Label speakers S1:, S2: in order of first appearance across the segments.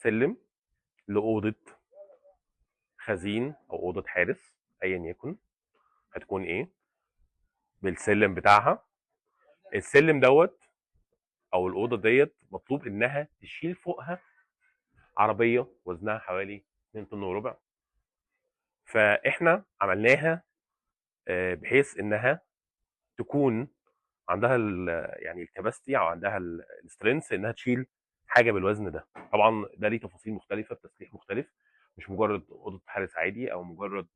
S1: سلم لاوضه خزين او اوضه حارس ايا يكن، هتكون ايه بالسلم بتاعها. السلم دوت او الاوضه ديت مطلوب انها تشيل فوقها عربيه وزنها حوالي 2 طن وربع. فاحنا عملناها بحيث انها تكون عندها يعني الكباستي او عندها السترينث انها تشيل حاجه بالوزن ده. طبعا ده ليه تفاصيل مختلفه بتسليح مختلف، مش مجرد اوضه حارس عادي او مجرد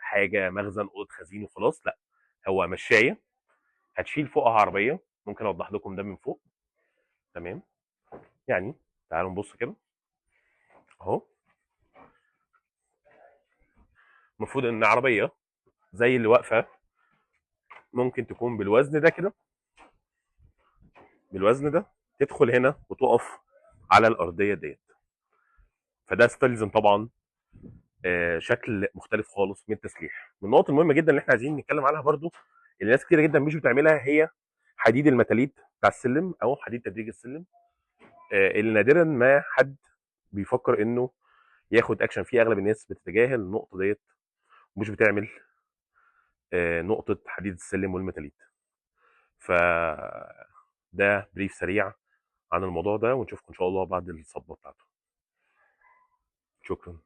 S1: حاجه مخزن اوضه خزين وخلاص، لا، هو مشايه هتشيل فوقها عربيه. ممكن اوضح لكم ده من فوق. تمام، يعني تعالوا نبص كده اهو. المفروض ان عربيه زي اللي واقفه ممكن تكون بالوزن ده كده، بالوزن ده، تدخل هنا وتقف على الارضيه ديت. فده استلزم طبعا شكل مختلف خالص من التسليح. من النقط المهمه جدا اللي احنا عايزين نتكلم عنها برضو، اللي ناس كتير جدا مش بتعملها، هي حديد المتاليت بتاع السلم او حديد تدريج السلم. اللي نادرا ما حد بيفكر انه ياخد اكشن فيه. اغلب الناس بتتجاهل النقطه ديت ومش بتعمل نقطه حديد السلم والمتاليت. ف ده بريف سريع عن الموضوع ده، ونشوفكم ان شاء الله بعد الصدمه بتاعته. شكرا.